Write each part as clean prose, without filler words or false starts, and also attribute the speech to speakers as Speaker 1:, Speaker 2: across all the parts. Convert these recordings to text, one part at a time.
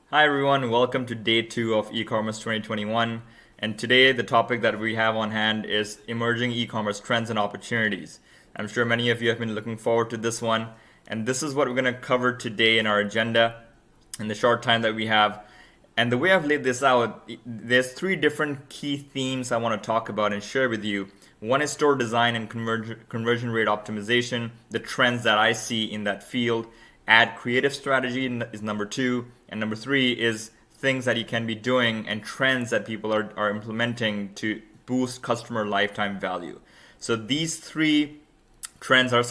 Speaker 1: Hi everyone, welcome to day 2 of eCommerce 2021. And today the topic that we have on hand is emerging e-commerce trends and opportunities. I'm sure many of you have been looking forward to this one, and this is what we're going to cover today in our agenda in the short time that we have. And the way I've laid this out, there's 3 different key themes I want to talk about and share with you. One is store design and conversion rate optimization, the trends that I see in that field. Ad creative strategy is number 2, and number 3 is things that you can be doing and trends that people are implementing to boost customer lifetime value. So these 3 trends are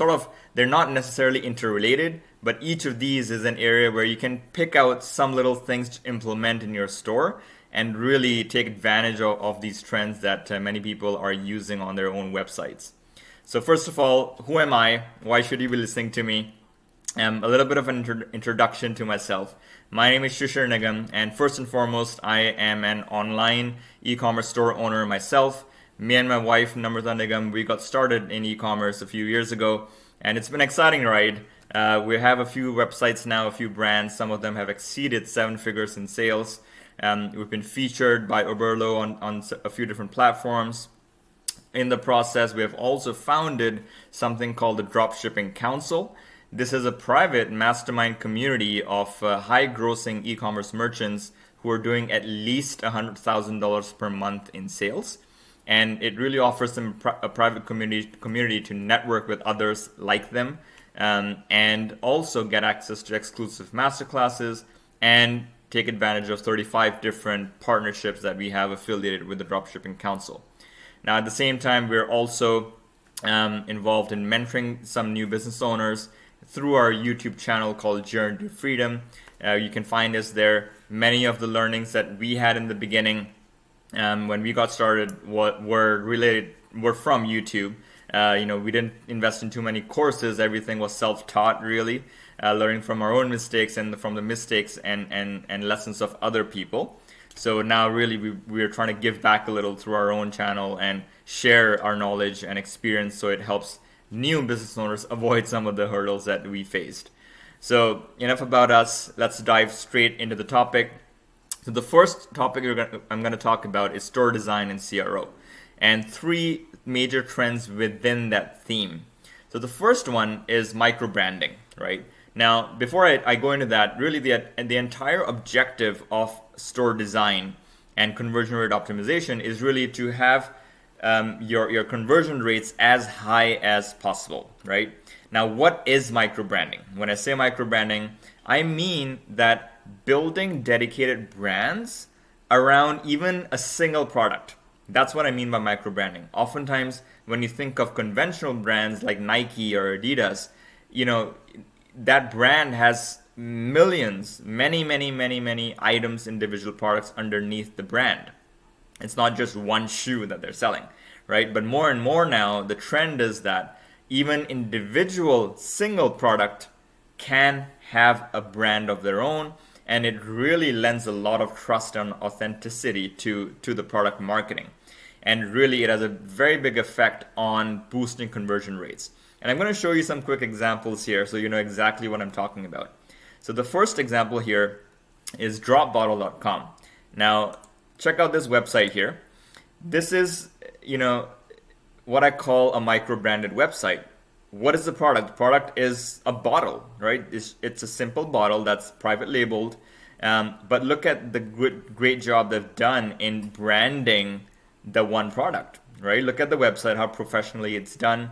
Speaker 1: they're not necessarily interrelated, but each of these is an area where you can pick out some little things to implement in your store and really take advantage of these trends that many people are using on their own websites. So first of all, who am I? Why should you be listening to me? A little bit of an introduction to myself. My name is Shishir Nigam, and first and foremost, I am an online e-commerce store owner myself. Me and my wife, Namrata Nigam, we got started in e-commerce a few years ago, and it's been an exciting ride. We have a few websites now, a few brands. Some of them have exceeded 7 figures in sales. We've been featured by Oberlo on a few different platforms. In the process, we have also founded something called the Dropshipping Council. This is a private mastermind community of high-grossing e-commerce merchants who are doing at least $100,000 per month in sales. And it really offers them a private community to network with others like them, and also get access to exclusive masterclasses and take advantage of 35 different partnerships that we have affiliated with the Dropshipping Council. Now, at the same time, we're also involved in mentoring some new business owners through our YouTube channel called Journey to Freedom. You can find us there. Many of the learnings that we had in the beginning when we got started were from YouTube. We didn't invest in too many courses. Everything was self-taught, really, learning from our own mistakes and from the mistakes and lessons of other people. So now really we're trying to give back a little through our own channel and share our knowledge and experience so it helps new business owners avoid some of the hurdles that we faced. So enough about us. Let's dive straight into the topic. So the first topic I'm going to talk about is store design and CRO, and 3 major trends within that theme. So the first one is micro branding, right? Now, before I go into that, really the entire objective of store design and conversion rate optimization is really to have your conversion rates as high as possible, right? Now, what is micro branding? When I say micro branding, I mean that building dedicated brands around even a single product. That's what I mean by micro branding. Oftentimes, when you think of conventional brands like Nike or Adidas, that brand has millions, many items, individual products underneath the brand. It's not just one shoe that they're selling, right? But more and more now, the trend is that even individual single product can have a brand of their own, and it really lends a lot of trust and authenticity to the product marketing. And really, it has a very big effect on boosting conversion rates. And I'm going to show you some quick examples here so you know exactly what I'm talking about. So the first example here is dropbottle.com. Now, check out this website here. This is, what I call a micro-branded website. What is the product? The product is a bottle, right? It's a simple bottle that's private labeled. But look at the great job they've done in branding the one product, right? Look at the website, how professionally it's done.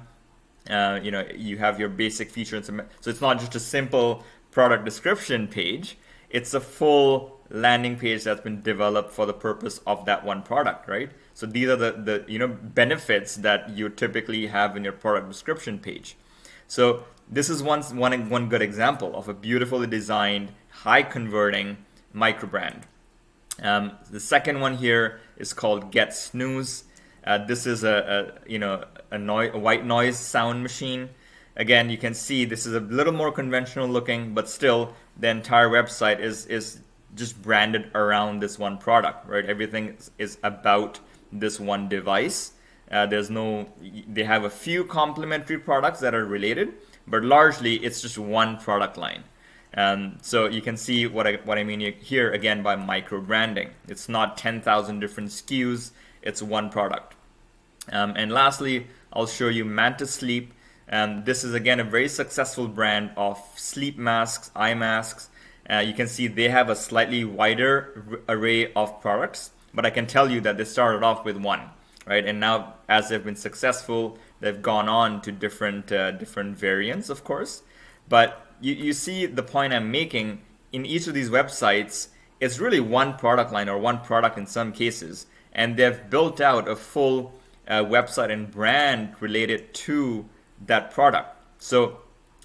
Speaker 1: You have your basic features. So it's not just a simple product description page. It's a full landing page that's been developed for the purpose of that one product, right? So these are the benefits that you typically have in your product description page. So this is one good example of a beautifully designed, high converting micro brand. The second one here is called Get Snooze. This is a white noise sound machine. Again, you can see this is a little more conventional looking, but still the entire website is just branded around this one product, right? Everything is about this one device. They have a few complementary products that are related, but largely it's just one product line. So you can see what I mean here again by micro branding. It's not 10,000 different SKUs, it's one product. And lastly, I'll show you Manta Sleep. This is again a very successful brand of sleep masks, eye masks. You can see they have a slightly wider array of products, but I can tell you that they started off with one, right? And now, as they've been successful, they've gone on to different variants, of course. But you see the point I'm making. In each of these websites, it's really one product line or one product in some cases, and they've built out a full website and brand related to that product. So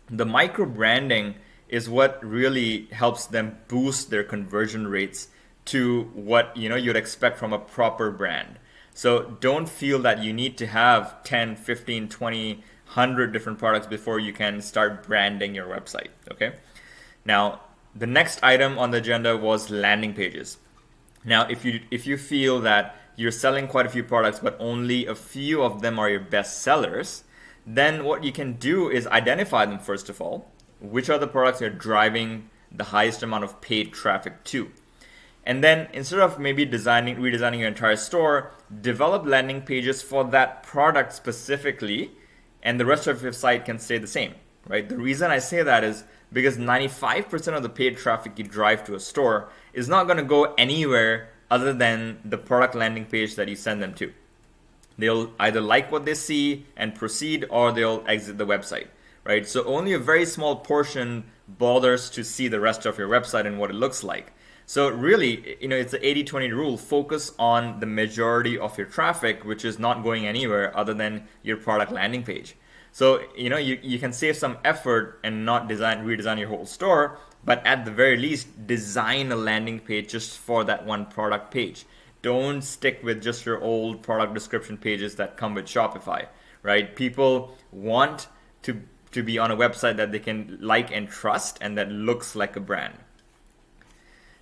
Speaker 1: the micro branding is what really helps them boost their conversion rates to what you'd expect from a proper brand. So don't feel that you need to have 10, 15, 20, 100 different products before you can start branding your website. Okay. Now, the next item on the agenda was landing pages. Now, if you feel that you're selling quite a few products, but only a few of them are your best sellers, then what you can do is identify them first of all. Which are the products you're driving the highest amount of paid traffic to? And then instead of maybe redesigning your entire store, develop landing pages for that product specifically, and the rest of your site can stay the same, right? The reason I say that is because 95% of the paid traffic you drive to a store is not going to go anywhere other than the product landing page that you send them to. They'll either like what they see and proceed, or they'll exit the website, right? So only a very small portion bothers to see the rest of your website and what it looks like. So really, it's the 80-20 rule. Focus on the majority of your traffic, which is not going anywhere other than your product landing page. So, you can save some effort and not redesign your whole store, but at the very least, design a landing page just for that one product page. Don't stick with just your old product description pages that come with Shopify, right? People want to be on a website that they can like and trust and that looks like a brand.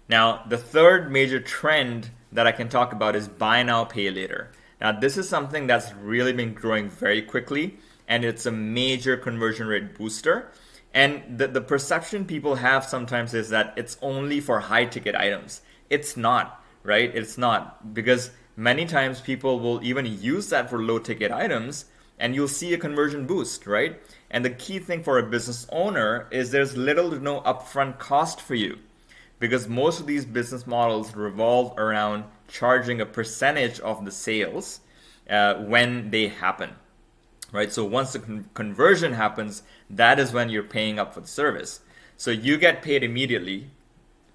Speaker 1: Now, the third major trend that I can talk about is buy now, pay later. Now, this is something that's really been growing very quickly, and it's a major conversion rate booster. And the perception people have sometimes is that it's only for high ticket items. It's not, right? It's not, because many times people will even use that for low ticket items, and you'll see a conversion boost, right? And the key thing for a business owner is there's little to no upfront cost for you, because most of these business models revolve around charging a percentage of the sales when they happen, right? So once the conversion happens, that is when you're paying up for the service. So you get paid immediately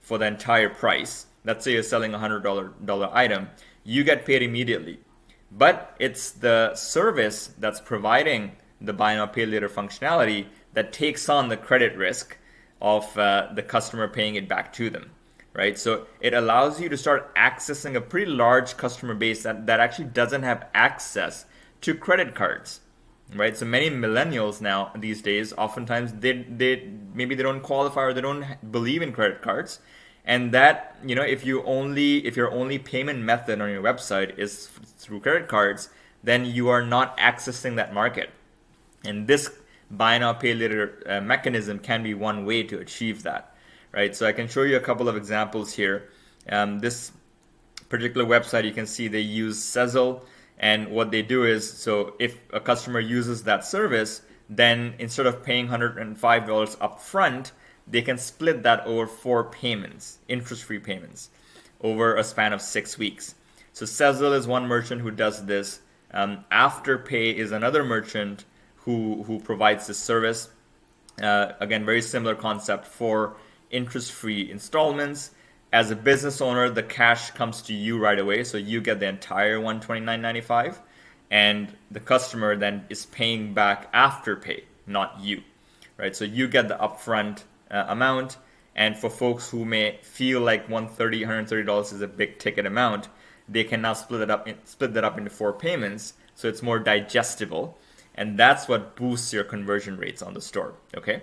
Speaker 1: for the entire price. Let's say you're selling a $100 item, you get paid immediately. But it's the service that's providing the buy now, pay later functionality that takes on the credit risk of the customer paying it back to them, right? So it allows you to start accessing a pretty large customer base that actually doesn't have access to credit cards, right? So many millennials now these days, oftentimes they maybe they don't qualify or they don't believe in credit cards, and that if your only payment method on your website is through credit cards, then you are not accessing that market, and this buy now, pay later mechanism can be one way to achieve that, right? So I can show you a couple of examples here. This particular website, you can see they use Sezzle, and what they do is, so if a customer uses that service, then instead of paying $105 up front, they can split that over 4 payments, interest-free payments, over a span of 6 weeks. So Sezzle is one merchant who does this. Afterpay is another merchant who provides this service. Again, very similar concept for interest-free installments. As a business owner, the cash comes to you right away, so you get the entire $129.95, and the customer then is paying back Afterpay, not you, right? So you get the upfront amount, and for folks who may feel like $130 is a big ticket amount, they can now split that up into 4 payments, so it's more digestible. And that's what boosts your conversion rates on the store, okay?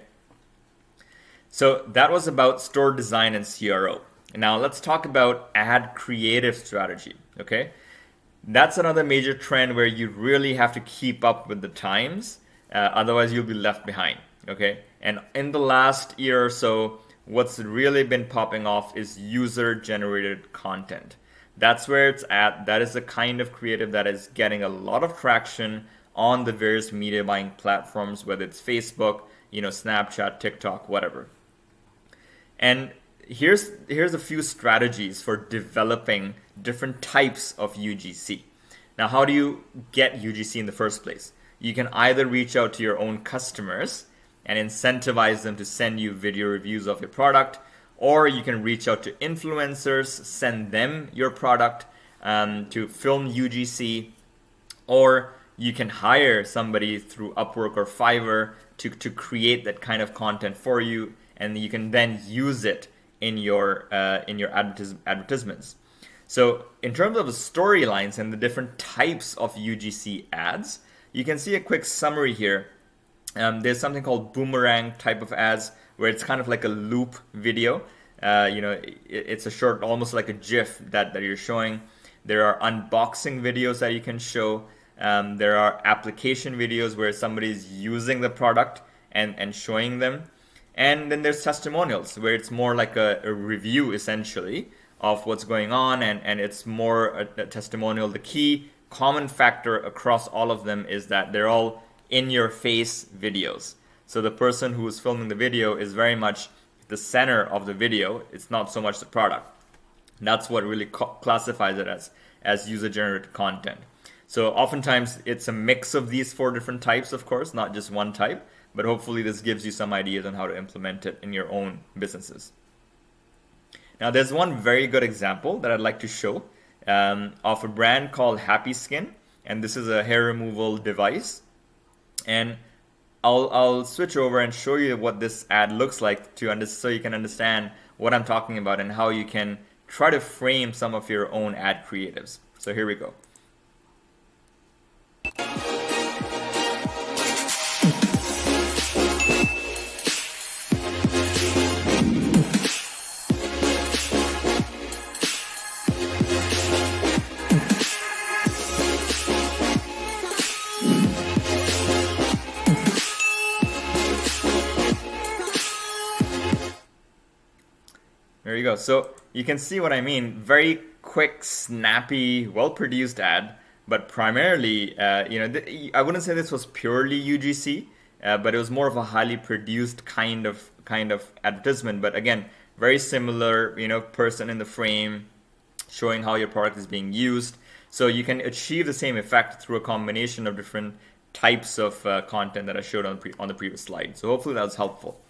Speaker 1: So that was about store design and CRO. Now let's talk about ad creative strategy, okay? That's another major trend where you really have to keep up with the times, otherwise you'll be left behind, okay? And in the last year or so, what's really been popping off is user-generated content. That's where it's at. That is the kind of creative that is getting a lot of traction on the various media buying platforms, whether it's Facebook, Snapchat, TikTok, whatever. And here's a few strategies for developing different types of UGC. Now, how do you get UGC in the first place? You can either reach out to your own customers and incentivize them to send you video reviews of your product, or you can reach out to influencers, send them your product to film UGC, or you can hire somebody through Upwork or Fiverr to create that kind of content for you, and you can then use it in your advertisements. So in terms of the storylines and the different types of UGC ads, you can see a quick summary here. There's something called boomerang type of ads, where it's kind of like a loop video. It's a short, almost like a GIF that you're showing. There are unboxing videos that you can show. There are application videos where somebody's using the product and showing them. And then there's testimonials, where it's more like a review, essentially, of what's going on, and it's more a testimonial. The key common factor across all of them is that they're all in-your-face videos. So the person who is filming the video is very much the center of the video. It's not so much the product. That's what really classifies it as user-generated content. So oftentimes it's a mix of these 4 different types, of course, not just one type, but hopefully this gives you some ideas on how to implement it in your own businesses. Now, there's one very good example that I'd like to show of a brand called Happy Skin, and this is a hair removal device. And I'll switch over and show you what this ad looks like so you can understand what I'm talking about and how you can try to frame some of your own ad creatives. So here we go. There you go. So you can see what I mean. Very quick, snappy, well-produced ad, but primarily, I wouldn't say this was purely UGC, but it was more of a highly produced kind of advertisement. But again, very similar, person in the frame, showing how your product is being used. So you can achieve the same effect through a combination of different types of content that I showed on the previous slide. So hopefully that was helpful.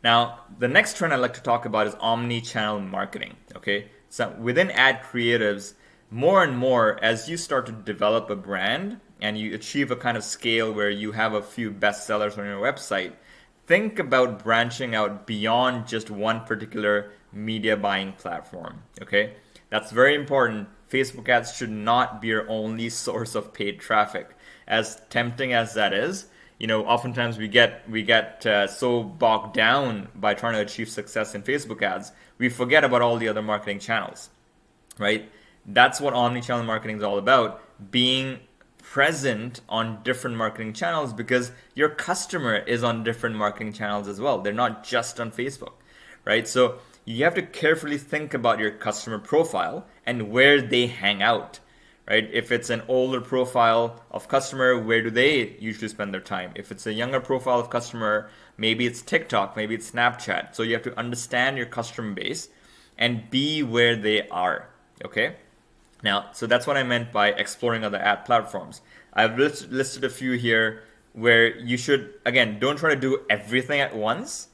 Speaker 1: Now, the next trend I'd like to talk about is omni-channel marketing, okay? So within ad creatives, more and more, as you start to develop a brand and you achieve a kind of scale where you have a few bestsellers on your website, think about branching out beyond just one particular media buying platform, okay? That's very important. Facebook ads should not be your only source of paid traffic. As tempting as that is, oftentimes we get so bogged down by trying to achieve success in Facebook ads, we forget about all the other marketing channels, right? That's what omni-channel marketing is all about, being present on different marketing channels, because your customer is on different marketing channels as well. They're not just on Facebook, right? So you have to carefully think about your customer profile and where they hang out. Right? If it's an older profile of customer, where do they usually spend their time? If it's a younger profile of customer, maybe it's TikTok, maybe it's Snapchat. So you have to understand your customer base and be where they are, okay? Now, so that's what I meant by exploring other ad platforms. I've listed a few here where you should, again, don't try to do everything at once.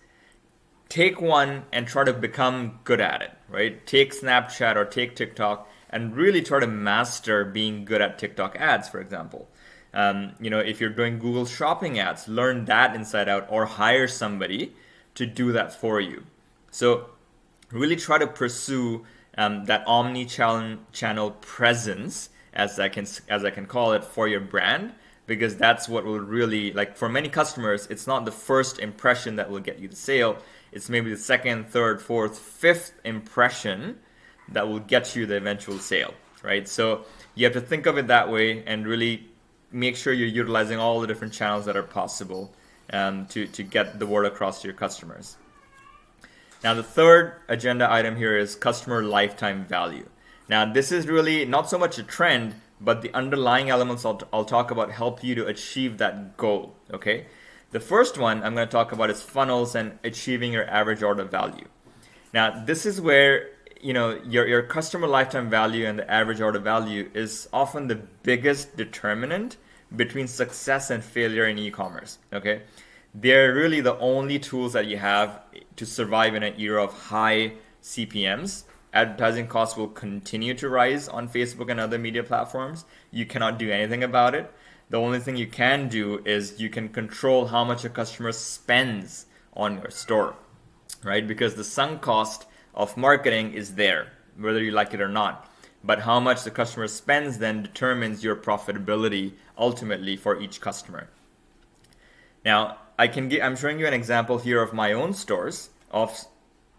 Speaker 1: Take one and try to become good at it, right? Take Snapchat or take TikTok and really try to master being good at TikTok ads, for example. If you're doing Google shopping ads, learn that inside out, or hire somebody to do that for you. So really try to pursue that omni-channel presence, as I can call it, for your brand, because that's what will really, like for many customers, it's not the first impression that will get you the sale. It's maybe the second, third, fourth, fifth impression that will get you the eventual sale, right? So you have to think of it that way and really make sure you're utilizing all the different channels that are possible to get the word across to your customers. Now, the third agenda item here is customer lifetime value. Now, this is really not so much a trend, but the underlying elements I'll talk about help you to achieve that goal, okay? The first one I'm going to talk about is funnels and achieving your average order value. Now, this is where your customer lifetime value and the average order value is often the biggest determinant between success and failure in e-commerce, okay? They're really the only tools that you have to survive in an era of high CPMs. Advertising costs will continue to rise on Facebook and other media platforms. You cannot do anything about it. The only thing you can do is you can control how much a customer spends on your store, right? Because the sunk cost of marketing is there, whether you like it or not. But how much the customer spends then determines your profitability ultimately for each customer. Now, I'm showing you an example here of my own stores of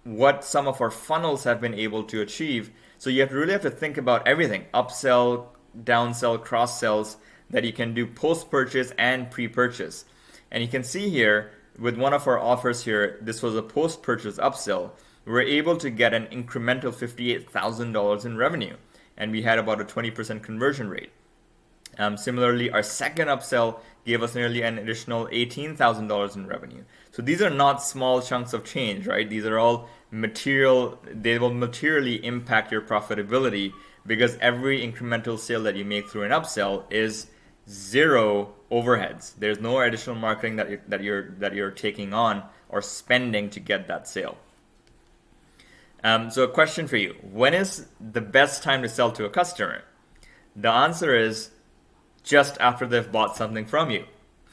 Speaker 1: what some of our funnels have been able to achieve. So you really have to think about everything, upsell, downsell, cross sells that you can do post-purchase and pre-purchase. And you can see here with one of our offers here, this was a post-purchase upsell. We were able to get an incremental $58,000 in revenue, and we had about a 20% conversion rate. Similarly, our second upsell gave us nearly an additional $18,000 in revenue. So these are not small chunks of change, right? These are all material. They will materially impact your profitability because every incremental sale that you make through an upsell is zero overheads. There's no additional marketing that you're taking on or spending to get that sale. So a question for you: when is the best time to sell to a customer? The answer is just after they've bought something from you,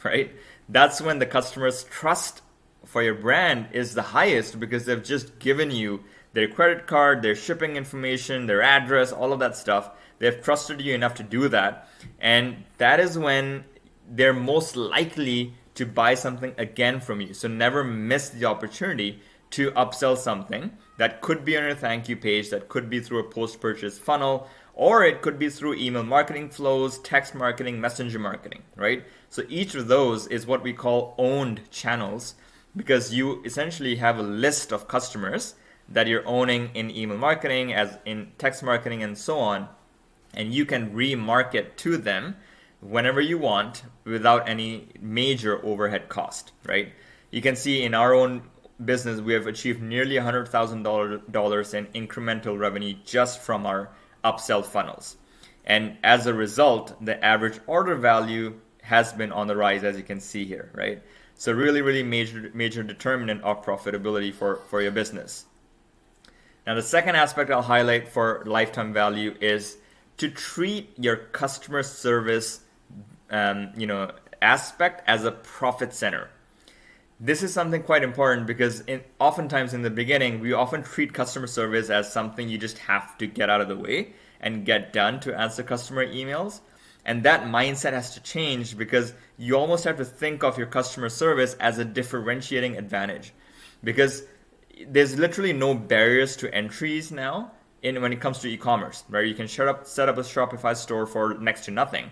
Speaker 1: right? That's when the customer's trust for your brand is the highest because they've just given you their credit card, their shipping information, their address, all of that stuff. They've trusted you enough to do that. And that is when they're most likely to buy something again from you. So never miss the opportunity to upsell something that could be on your thank you page, that could be through a post-purchase funnel, or it could be through email marketing flows, text marketing, messenger marketing, right? So each of those is what we call owned channels because you essentially have a list of customers that you're owning in email marketing, as in text marketing and so on, and you can remarket to them whenever you want without any major overhead cost, right? You can see in our own business, we have achieved nearly $100,000 in incremental revenue just from our upsell funnels. And as a result, the average order value has been on the rise, as you can see here, right? So really major determinant of profitability for your business. Now, the second aspect I'll highlight for lifetime value is to treat your customer service aspect as a profit center. This is something quite important because oftentimes in the beginning, we often treat customer service as something you just have to get out of the way and get done to answer customer emails. And that mindset has to change because you almost have to think of your customer service as a differentiating advantage because there's literally no barriers to entries now when it comes to e-commerce, where you can set up a Shopify store for next to nothing.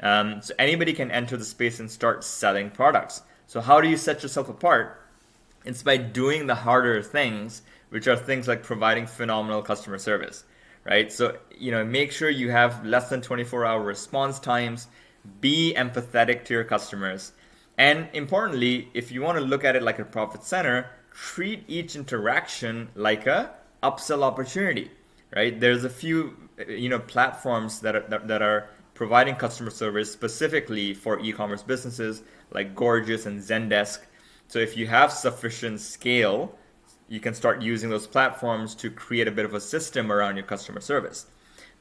Speaker 1: So anybody can enter the space and start selling products. So how do you set yourself apart? It's by doing the harder things, which are things like providing phenomenal customer service, right? So, make sure you have less than 24-hour response times, be empathetic to your customers. And importantly, if you want to look at it like a profit center, treat each interaction like a upsell opportunity, right? There's a few, platforms that are providing customer service specifically for e-commerce businesses like Gorgeous and Zendesk. So if you have sufficient scale, you can start using those platforms to create a bit of a system around your customer service.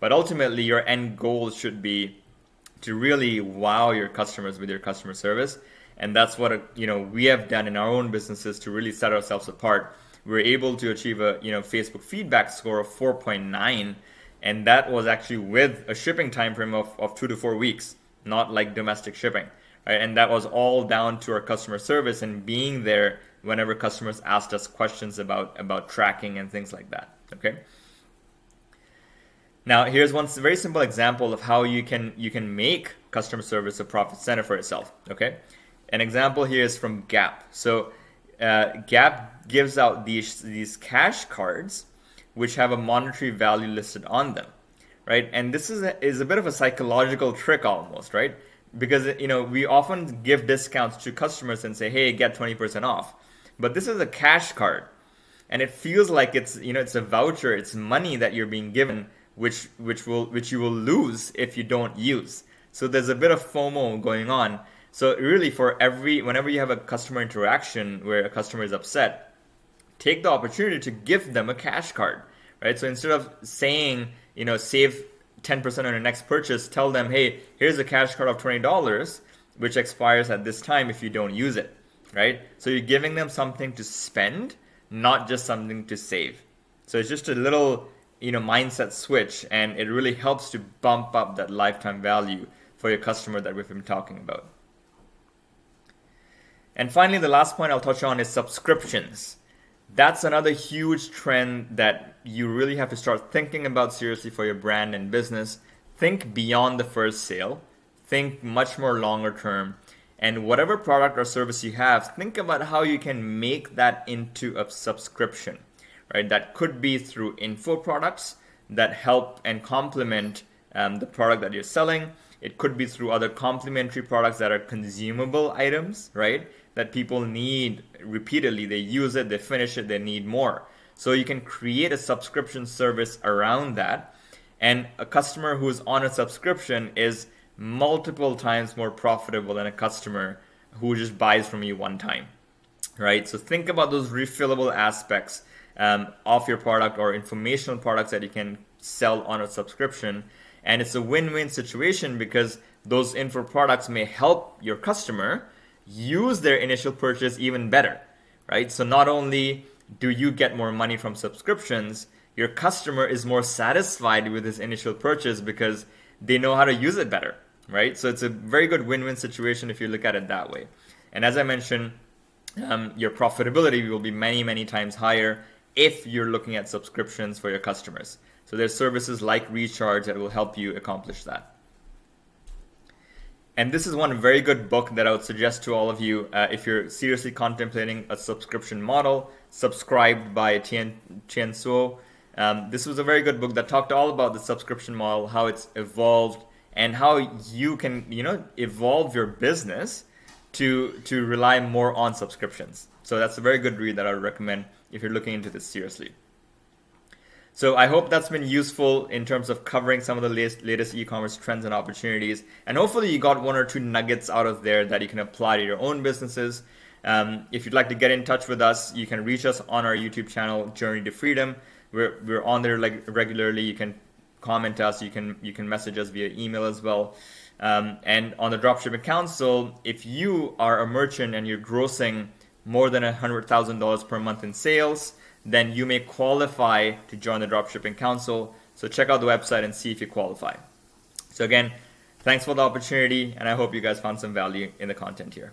Speaker 1: But ultimately, your end goal should be to really wow your customers with your customer service. And that's what we have done in our own businesses to really set ourselves apart. We were able to achieve a Facebook feedback score of 4.9, and that was actually with a shipping time frame of 2 to 4 weeks, not like domestic shipping. Right? And that was all down to our customer service and being there whenever customers asked us questions about tracking and things like that. Okay. Now, here's one very simple example of how you can make customer service a profit center for yourself. Okay. An example here is from Gap. So Gap gives out these cash cards which have a monetary value listed on them, right? And this is a bit of a psychological trick almost, right? Because we often give discounts to customers and say, hey, get 20% off. But this is a cash card, and it feels like it's a voucher, it's money that you're being given, which you will lose if you don't use. So there's a bit of FOMO going on. So really, whenever you have a customer interaction where a customer is upset, take the opportunity to give them a cash card, right? So instead of saying, save 10% on your next purchase, tell them, hey, here's a cash card of $20, which expires at this time if you don't use it, right? So you're giving them something to spend, not just something to save. So it's just a little, mindset switch, and it really helps to bump up that lifetime value for your customer that we've been talking about. And finally, the last point I'll touch on is subscriptions. That's another huge trend that you really have to start thinking about seriously for your brand and business. Think beyond the first sale. Think much more longer term. And whatever product or service you have, think about how you can make that into a subscription, right? That could be through info products that help and complement the product that you're selling. It could be through other complementary products that are consumable items, right? That people need repeatedly. They use it, they finish it, they need more. So you can create a subscription service around that. And a customer who's on a subscription is multiple times more profitable than a customer who just buys from you one time, right? So think about those refillable aspects of your product or informational products that you can sell on a subscription. And it's a win-win situation because those info products may help your customer use their initial purchase even better, right? So not only do you get more money from subscriptions, your customer is more satisfied with his initial purchase because they know how to use it better, right? So it's a very good win-win situation if you look at it that way. And as I mentioned, your profitability will be many, many times higher if you're looking at subscriptions for your customers. So there's services like Recharge that will help you accomplish that. And this is one very good book that I would suggest to all of you if you're seriously contemplating a subscription model, Subscribed by Tien Tzuo. This was a very good book that talked all about the subscription model, how it's evolved, and how you can, evolve your business to rely more on subscriptions. So that's a very good read that I would recommend if you're looking into this seriously. So I hope that's been useful in terms of covering some of the latest e-commerce trends and opportunities. And hopefully you got one or two nuggets out of there that you can apply to your own businesses. If you'd like to get in touch with us, you can reach us on our YouTube channel, Journey to Freedom. We're on there regularly. You can comment us. You can message us via email as well. And on the Dropshipping Council, if you are a merchant and you're grossing more than $100,000 per month in sales, then you may qualify to join the Dropshipping Council. So check out the website and see if you qualify. So again, thanks for the opportunity, and I hope you guys found some value in the content here.